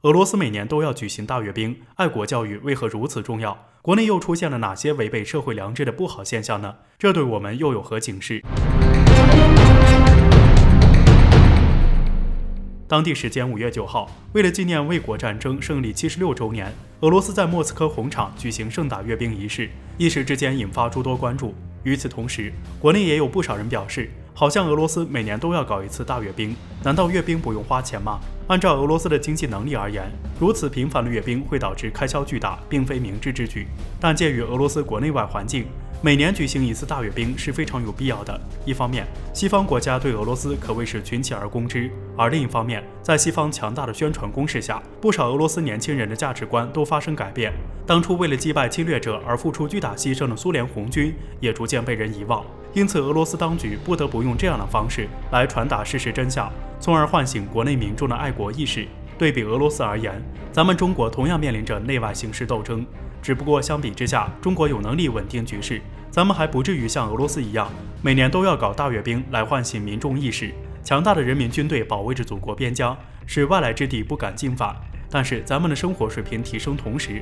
俄罗斯每年都要举行大阅兵，爱国教育为何如此重要？国内又出现了哪些违背社会良知的不好现象呢？这对我们又有何警示？当地时间5月9号，为了纪念卫国战争胜利76周年，俄罗斯在莫斯科红场举行盛大阅兵仪式，一时之间引发诸多关注。与此同时，国内也有不少人表示，好像俄罗斯每年都要搞一次大阅兵，难道阅兵不用花钱吗？按照俄罗斯的经济能力而言，如此频繁的阅兵会导致开销巨大，并非明智之举。但鉴于俄罗斯国内外环境，每年举行一次大阅兵是非常有必要的。一方面，西方国家对俄罗斯可谓是群起而攻之，而另一方面，在西方强大的宣传攻势下，不少俄罗斯年轻人的价值观都发生改变。当初为了击败侵略者而付出巨大牺牲的苏联红军，也逐渐被人遗忘。因此，俄罗斯当局不得不用这样的方式来传达事实真相，从而唤醒国内民众的爱国意识。对比俄罗斯而言，咱们中国同样面临着内外形势斗争，只不过相比之下，中国有能力稳定局势，咱们还不至于像俄罗斯一样，每年都要搞大阅兵来唤醒民众意识。强大的人民军队保卫着祖国边疆，使外来之地不敢进犯。但是咱们的生活水平提升同时，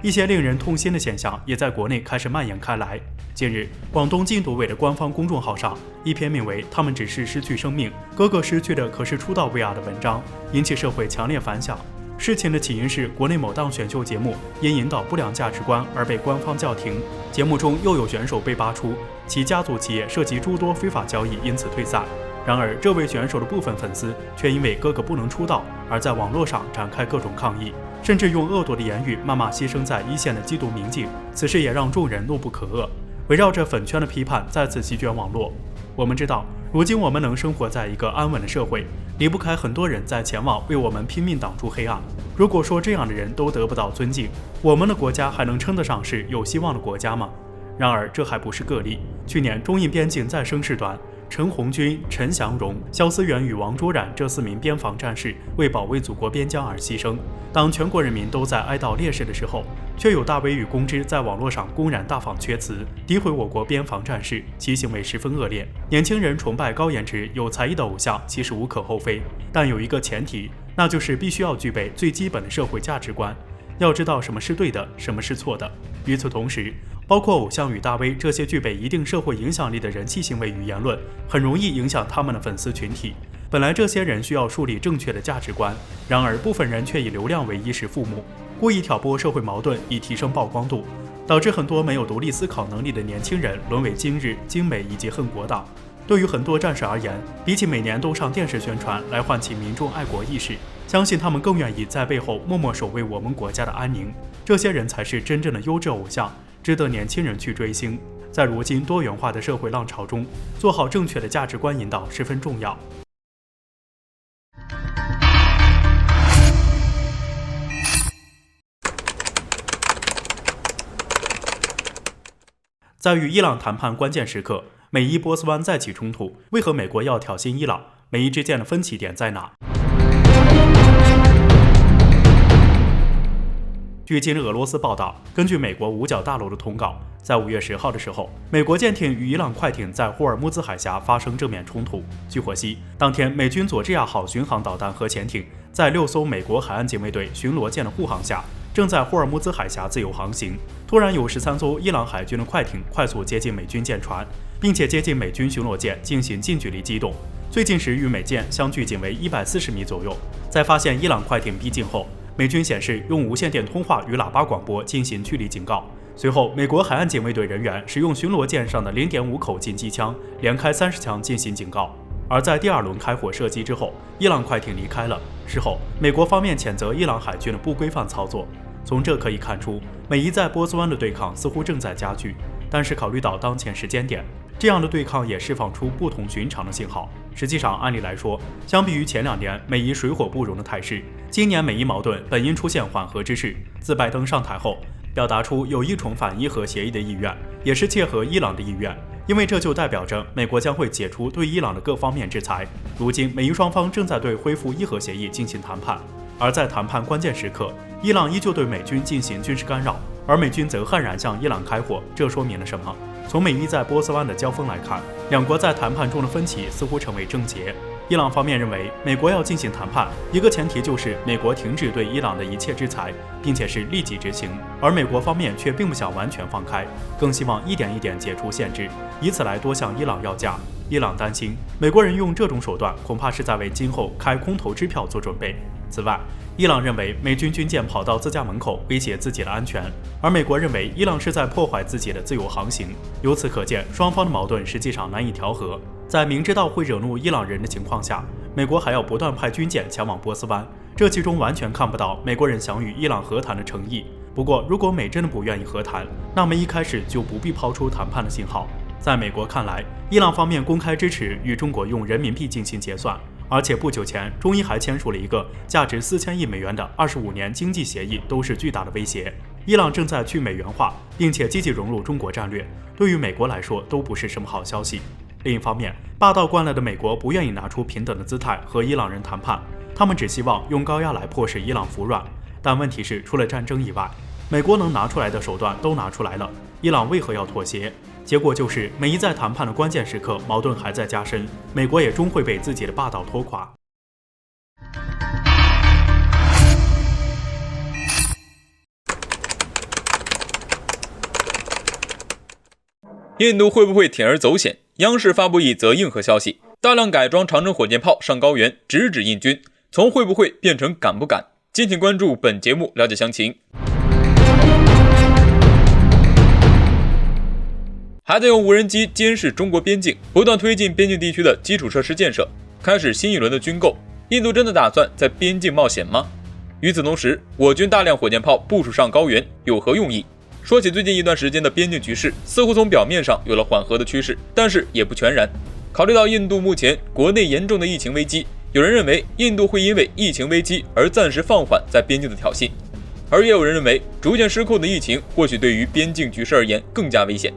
一些令人痛心的现象也在国内开始蔓延开来。近日，广东禁毒委的官方公众号上，一篇名为《他们只是失去生命，哥哥失去的可是出道薇娅》的文章引起社会强烈反响。事情的起因是国内某档选秀节目因引导不良价值观而被官方叫停，节目中又有选手被扒出其家族企业涉及诸多非法交易，因此退赛。然而，这位选手的部分粉丝却因为哥哥不能出道，而在网络上展开各种抗议，甚至用恶毒的言语谩骂牺牲在一线的缉毒民警。此事也让众人怒不可遏，围绕着粉圈的批判再次席卷网络。我们知道，如今我们能生活在一个安稳的社会，离不开很多人在前往为我们拼命挡住黑暗。如果说这样的人都得不到尊敬，我们的国家还能称得上是有希望的国家吗？然而，这还不是个例。去年中印边境再生事端，陈红军、陈祥荣、肖思源与王卓然这4名边防战士为保卫祖国边疆而牺牲。当全国人民都在哀悼烈士的时候，却有大 V 与公知在网络上公然大放厥词，诋毁我国边防战士，其行为十分恶劣。年轻人崇拜高颜值、有才艺的偶像，其实无可厚非，但有一个前提，那就是必须要具备最基本的社会价值观，要知道什么是对的，什么是错的。与此同时，包括偶像与大 V 这些具备一定社会影响力的人气行为与言论，很容易影响他们的粉丝群体。本来这些人需要树立正确的价值观，然而部分人却以流量为衣食父母，故意挑拨社会矛盾以提升曝光度，导致很多没有独立思考能力的年轻人沦为今日、精美以及恨国党。对于很多战士而言，比起每年都上电视宣传来唤起民众爱国意识，相信他们更愿意在背后默默守卫我们国家的安宁。这些人才是真正的优质偶像，值得年轻人去追星。在如今多元化的社会浪潮中，做好正确的价值观引导十分重要。在与伊朗谈判关键时刻，美伊波斯湾再起冲突，为何美国要挑衅伊朗？美伊之间的分歧点在哪？据今日俄罗斯报道，根据美国五角大楼的通告，在5月10号的时候，美国舰艇与伊朗快艇在霍尔木兹海峡发生正面冲突。据获悉，当天美军佐治亚号巡航导弹核潜艇在6艘美国海岸警卫队巡逻舰的护航下，正在霍尔木兹海峡自由航行。突然有13艘伊朗海军的快艇快速接近美军舰船，并且接近美军巡逻舰进行近距离机动，最近时与美舰相距仅为140米左右。在发现伊朗快艇逼近后，美军显示用无线电通话与喇叭广播进行距离警告。随后，美国海岸警卫队人员使用巡逻舰上的0.5口径机枪连开30枪进行警告。而在第2轮开火射击之后，伊朗快艇离开了。事后，美国方面谴责伊朗海军的不规范操作。从这可以看出，美伊在波斯湾的对抗似乎正在加剧。但是考虑到当前时间点，这样的对抗也释放出不同寻常的信号。实际上，按理来说，相比于前2年美伊水火不容的态势，今年美伊矛盾本应出现缓和之势。自拜登上台后，表达出有意重返伊核协议的意愿，也是切合伊朗的意愿，因为这就代表着美国将会解除对伊朗的各方面制裁。如今，美伊双方正在对恢复伊核协议进行谈判，而在谈判关键时刻，伊朗依旧对美军进行军事干扰，而美军则悍然向伊朗开火，这说明了什么？从美伊在波斯湾的交锋来看，两国在谈判中的分歧似乎成为症结。伊朗方面认为，美国要进行谈判，一个前提就是美国停止对伊朗的一切制裁，并且是立即执行。而美国方面却并不想完全放开，更希望一点一点解除限制，以此来多向伊朗要价。伊朗担心，美国人用这种手段，恐怕是在为今后开空头支票做准备。此外，伊朗认为美军军舰跑到自家门口，威胁自己的安全，而美国认为伊朗是在破坏自己的自由航行。由此可见，双方的矛盾实际上难以调和。在明知道会惹怒伊朗人的情况下，美国还要不断派军舰前往波斯湾，这其中完全看不到美国人想与伊朗和谈的诚意。不过，如果美真的不愿意和谈，那么一开始就不必抛出谈判的信号。在美国看来，伊朗方面公开支持与中国用人民币进行结算，而且不久前，中伊还签署了一个价值4000亿美元的25年经济协议，都是巨大的威胁。伊朗正在去美元化，并且积极融入中国战略，对于美国来说都不是什么好消息。另一方面，霸道惯了的美国不愿意拿出平等的姿态和伊朗人谈判，他们只希望用高压来迫使伊朗服软。但问题是，除了战争以外，美国能拿出来的手段都拿出来了，伊朗为何要妥协？结果就是，每一在谈判的关键时刻，矛盾还在加深，美国也终会被自己的霸道拖垮。印度会不会铤而走险？央视发布一则硬核消息，大量改装长城火箭炮上高原，直指印军，从会不会变成敢不敢？敬请关注本节目了解详情。还在用无人机监视中国边境，不断推进边境地区的基础设施建设，开始新一轮的军购。印度真的打算在边境冒险吗？与此同时，我军大量火箭炮部署上高原，有何用意？说起最近一段时间的边境局势，似乎从表面上有了缓和的趋势，但是也不全然。考虑到印度目前国内严重的疫情危机，有人认为印度会因为疫情危机而暂时放缓在边境的挑衅，而也有人认为逐渐失控的疫情或许对于边境局势而言更加危险。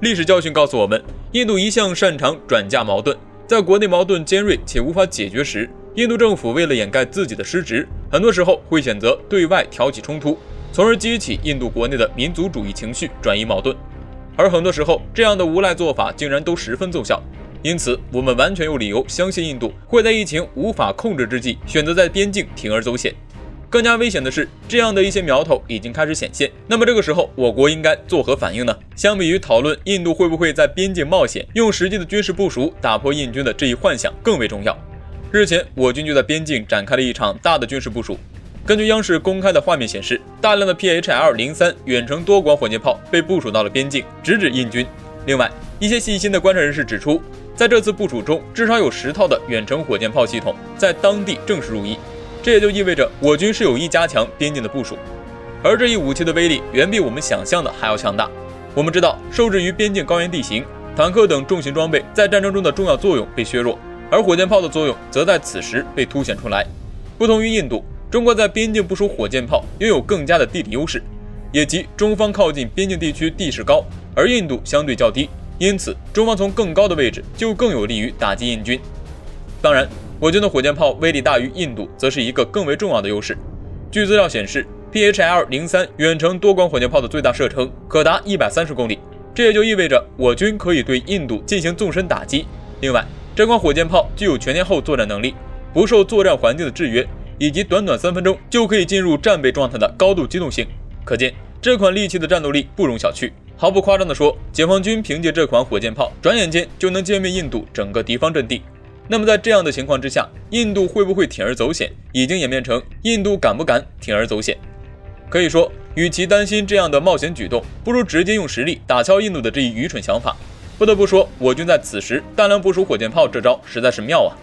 历史教训告诉我们，印度一向擅长转嫁矛盾，在国内矛盾尖锐且无法解决时，印度政府为了掩盖自己的失职，很多时候会选择对外挑起冲突，从而激起印度国内的民族主义情绪，转移矛盾。而很多时候，这样的无赖做法竟然都十分奏效。因此，我们完全有理由相信印度会在疫情无法控制之际，选择在边境铤而走险。更加危险的是，这样的一些苗头已经开始显现。那么这个时候，我国应该作何反应呢？相比于讨论印度会不会在边境冒险，用实际的军事部署打破印军的这一幻想更为重要。日前，我军就在边境展开了一场大的军事部署。根据央视公开的画面显示，大量的 PHL-03 远程多管火箭炮被部署到了边境，直指印军。另外，一些细心的观察人士指出，在这次部署中，至少有10套的远程火箭炮系统在当地正式入役。这也就意味着我军是有意加强边境的部署，而这一武器的威力远比我们想象的还要强大。我们知道，受制于边境高原地形，坦克等重型装备在战争中的重要作用被削弱，而火箭炮的作用则在此时被凸显出来。不同于印度，中国在边境部署火箭炮拥有更加的地理优势，也即中方靠近边境地区地势高，而印度相对较低，因此中方从更高的位置就更有利于打击印军。当然，我军的火箭炮威力大于印度，则是一个更为重要的优势。据资料显示 ，PHL-03 远程多管火箭炮的最大射程可达130公里，这也就意味着我军可以对印度进行纵深打击。另外，这款火箭炮具有全天候作战能力，不受作战环境的制约，以及短短3分钟就可以进入战备状态的高度机动性。可见，这款利器的战斗力不容小觑。毫不夸张地说，解放军凭借这款火箭炮，转眼间就能歼灭印度整个敌方阵地。那么在这样的情况之下，印度会不会铤而走险，已经演变成印度敢不敢铤而走险。可以说，与其担心这样的冒险举动，不如直接用实力打敲印度的这一愚蠢想法。不得不说，我军在此时大量部署火箭炮这招实在是妙啊。